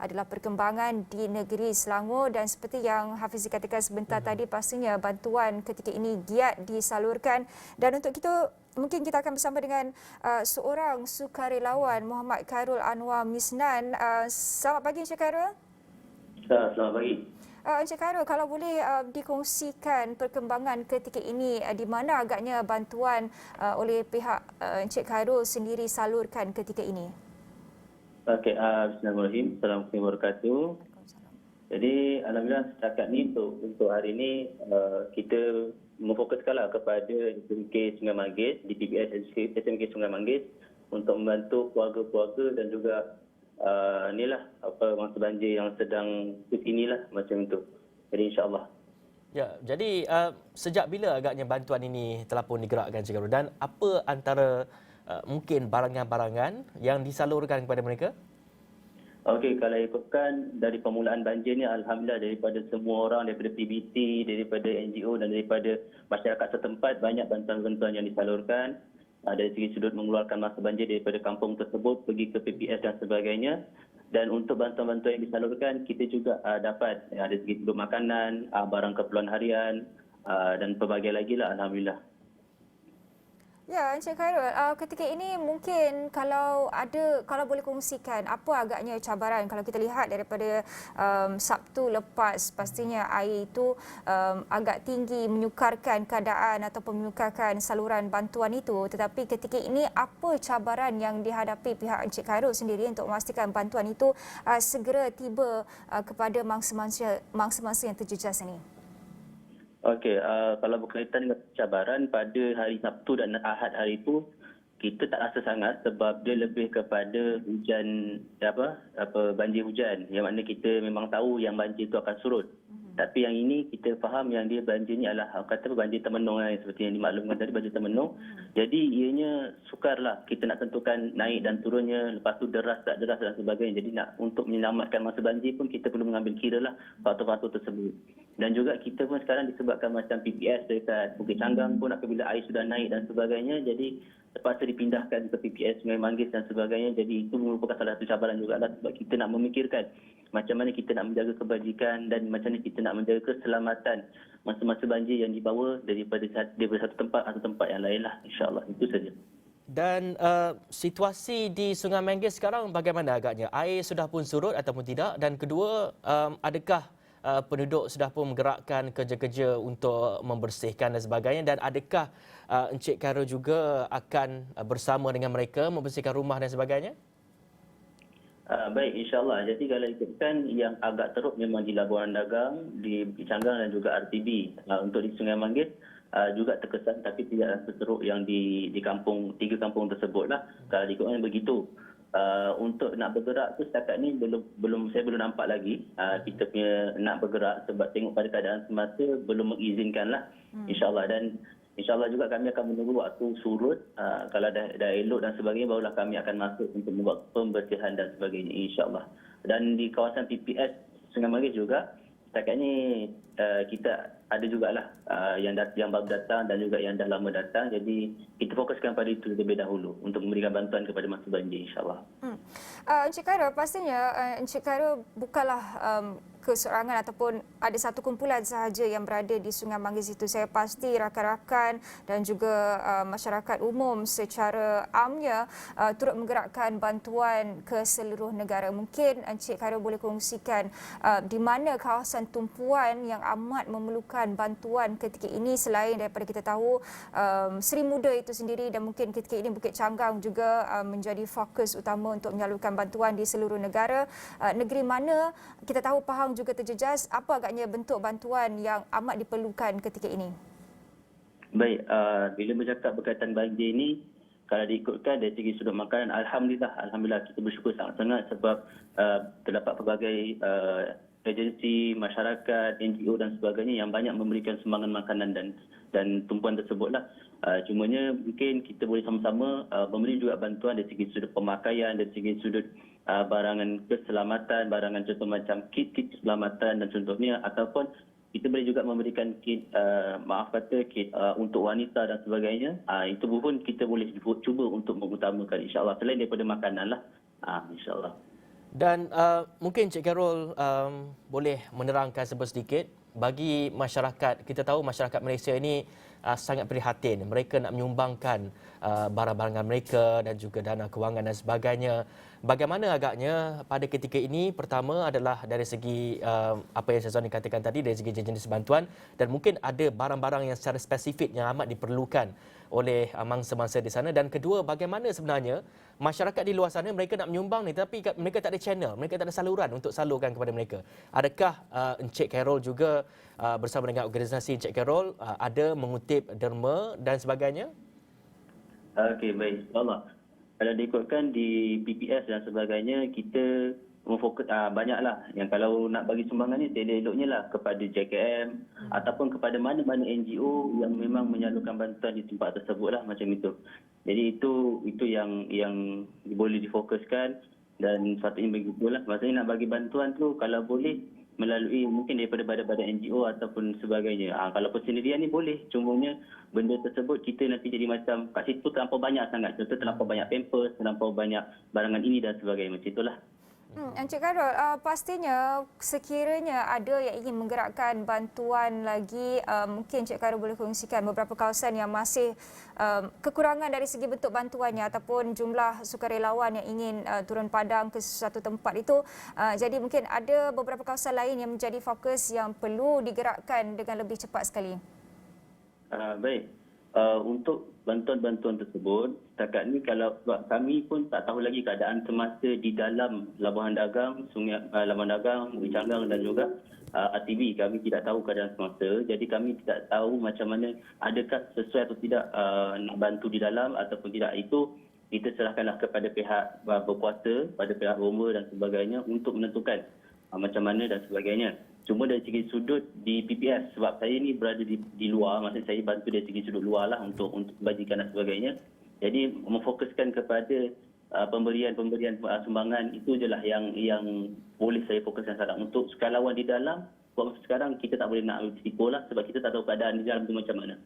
adalah perkembangan di negeri Selangor dan seperti yang Hafiz katakan sebentar tadi, pastinya bantuan ketika ini giat disalurkan. Dan untuk itu mungkin kita akan bersama dengan seorang sukarelawan, Muhammad Khairul Anwar Misnan. Selamat pagi Encik Khairul. Selamat pagi. Encik Khairul, kalau boleh dikongsikan perkembangan ketika ini, di mana agaknya bantuan oleh pihak Encik Khairul sendiri salurkan ketika ini? Okey, bismillahirrahmanirrahim. Assalamualaikum warahmatullahi wabarakatuh. Jadi alhamdulillah setakat ni untuk hari ini kita memfokuskanlah kepada SMK Sungai Manggis di PBS SMK Sungai Manggis untuk membantu keluarga-keluarga dan juga inilah masa banjir yang sedang inilah macam itu. Jadi insya-Allah. Ya, jadi sejak bila agaknya bantuan ini telah pun digerakkan Encik Khairul, dan apa antara mungkin barangan-barangan yang disalurkan kepada mereka? Okey, kalau ikutkan dari permulaan banjir ni, alhamdulillah daripada semua orang, daripada PBT, daripada NGO dan daripada masyarakat setempat, banyak bantuan-bantuan yang disalurkan. Dari segi sudut mengeluarkan masa banjir daripada kampung tersebut pergi ke PPS dan sebagainya. Dan untuk bantuan-bantuan yang disalurkan, kita juga dapat dari segi sudut makanan, barang keperluan harian dan pelbagai lagi lah, alhamdulillah. Ya, Encik Khairul, ketika ini mungkin kalau boleh kongsikan apa agaknya cabaran kalau kita lihat daripada Sabtu lepas, pastinya air itu agak tinggi menyukarkan keadaan ataupun menyukarkan saluran bantuan itu, tetapi ketika ini apa cabaran yang dihadapi pihak Encik Khairul sendiri untuk memastikan bantuan itu segera tiba kepada mangsa-mangsa yang terjejas ini? Okey, kalau berkaitan dengan cabaran pada hari Sabtu dan Ahad hari itu, kita tak rasa sangat sebab dia lebih kepada hujan banjir hujan, yang mana kita memang tahu yang banjir itu akan surut. Tapi yang ini kita faham yang dia banjir ni adalah banjir termenung seperti yang dimaklumkan tadi, banjir termenung. Jadi ianya sukarlah kita nak tentukan naik dan turunnya, lepas tu deras tak deras dan sebagainya. Jadi untuk menyelamatkan masa banjir pun kita perlu mengambil kiralah faktor-faktor tersebut. Dan juga kita pun sekarang disebabkan macam PPS dekat Bukit Canggang pun apabila air sudah naik dan sebagainya, jadi terpaksa dipindahkan ke PPS Sungai Manggis dan sebagainya. Jadi itu merupakan salah satu cabaran juga lah, sebab kita nak memikirkan macam mana kita nak menjaga kebajikan dan macam mana kita nak menjaga keselamatan masa-masa banjir yang dibawa daripada satu tempat atau tempat yang lain lah, insya-Allah. Itu saja. Dan situasi di Sungai Manggis sekarang bagaimana agaknya? Air sudah pun surut ataupun tidak? Dan kedua, adakah penduduk sudah pun menggerakkan kerja-kerja untuk membersihkan dan sebagainya, dan adakah Encik Khairul juga akan bersama dengan mereka membersihkan rumah dan sebagainya? Baik, insya-Allah. Jadi kalau ikutkan yang agak teruk memang di Labuan Dagang, di Canggang dan juga RTB. Untuk di Sungai Manggis juga terkesan, tapi tidak seteruk yang di kampung, 3 kampung tersebutlah. Kalau ikutkan begitu. Untuk nak bergerak tu setakat ni saya belum nampak lagi kita punya nak bergerak, sebab tengok pada keadaan semasa belum mengizinkanlah, insya-Allah. Dan insya-Allah juga kami akan menunggu waktu surut, kalau dah elok dan sebagainya, barulah kami akan masuk untuk membuat pembersihan dan sebagainya, insya-Allah. Dan di kawasan PPS Sungai Manggis juga setakat ni kita ada jugalah yang baru datang dan juga yang dah lama datang. Jadi kita fokuskan pada itu terlebih dahulu untuk memberikan bantuan kepada masa banjir, insya-Allah. Encik Khairul, pastinya Encik Khairul bukanlah keseorangan ataupun ada satu kumpulan sahaja yang berada di Sungai Manggis itu. Saya pasti rakan-rakan dan juga masyarakat umum secara amnya turut menggerakkan bantuan ke seluruh negara. Mungkin Encik Khairul boleh kongsikan di mana kawasan tumpuan yang amat memerlukan bantuan ketika ini, selain daripada kita tahu Seri Muda itu sendiri, dan mungkin ketika ini Bukit Canggang juga menjadi fokus utama untuk menyalurkan bantuan di seluruh negara. Negeri mana kita tahu Pahang juga terjejas, apa agaknya bentuk bantuan yang amat diperlukan ketika ini? Baik, bila bercakap berkaitan banjir ini, kalau diikutkan dari segi sudut makanan, alhamdulillah kita bersyukur sangat-sangat sebab terdapat pelbagai agensi, masyarakat, NGO dan sebagainya yang banyak memberikan sumbangan makanan dan tumpuan tersebutlah. Cumanya mungkin kita boleh sama-sama memberi juga bantuan dari segi sudut pemakaian, dari segi sudut barangan keselamatan, barangan contoh macam kit-kit keselamatan dan contohnya, ataupun kita boleh juga memberikan kit kit untuk wanita dan sebagainya. Itu pun kita boleh cuba untuk mengutamakan, insya-Allah, selain daripada makanan lah, insya-Allah. Dan mungkin Cik Carol boleh menerangkan sedikit bagi masyarakat. Kita tahu masyarakat Malaysia ini sangat prihatin. Mereka nak menyumbangkan barang-barangan mereka dan juga dana kewangan dan sebagainya. Bagaimana agaknya pada ketika ini? Pertama adalah dari segi apa yang Syazwani katakan tadi, dari segi jenis bantuan, dan mungkin ada barang-barang yang secara spesifik yang amat diperlukan oleh mangsa-mangsa di sana. Dan kedua, bagaimana sebenarnya masyarakat di luar sana mereka nak menyumbang ni tapi mereka tak ada channel, mereka tak ada saluran untuk salurkan kepada mereka. Adakah Encik Carol juga bersama dengan organisasi Encik Carol ada mengutip derma dan sebagainya? Okey, baik. InsyaAllah. Kalau diikutkan di PPS dan sebagainya, kita memfokus banyaklah yang kalau nak bagi sumbangan ni elok-eloknya lah kepada JKM ataupun kepada mana-mana NGO yang memang menyalurkan bantuan di tempat tersebut lah, macam itu. Jadi itu yang boleh difokuskan dan sepatutnya begitulah. Maksudnya nak bagi bantuan tu kalau boleh melalui mungkin daripada badan-badan NGO ataupun sebagainya. Kalau sendirian ni boleh. Cumanya benda tersebut kita nanti jadi macam kat situ terlampau banyak sangat. Contoh terlampau banyak pampers, terlampau banyak barangan ini dan sebagainya. Macam itulah. Encik Carol, pastinya sekiranya ada yang ingin menggerakkan bantuan lagi, mungkin Encik Carol boleh kongsikan beberapa kawasan yang masih kekurangan dari segi bentuk bantuannya ataupun jumlah sukarelawan yang ingin turun padang ke sesuatu tempat itu. Jadi mungkin ada beberapa kawasan lain yang menjadi fokus yang perlu digerakkan dengan lebih cepat sekali. Baik. Untuk bantuan-bantuan tersebut, setakat ni kalau sebab kami pun tak tahu lagi keadaan semasa di dalam Labuhan Dagang, Sungai Labuhan Dagang, Bukit Canggang dan juga RTB. Kami tidak tahu keadaan semasa. Jadi kami tidak tahu macam mana adakah sesuai atau tidak nak bantu di dalam ataupun tidak. Itu kita serahkanlah kepada pihak berkuasa, pada pihak Roma dan sebagainya untuk menentukan macam mana dan sebagainya. Cuma dari segi sudut di PPS, sebab saya ni berada di luar, maksud saya bantu dari segi sudut luar lah untuk bajikan dan sebagainya. Jadi memfokuskan kepada pemberian sumbangan itu je lah yang boleh saya fokuskan sekarang. Untuk sukarelawan di dalam, buat masa sekarang kita tak boleh nak risiko lah sebab kita tak tahu keadaan di dalam tu macam mana.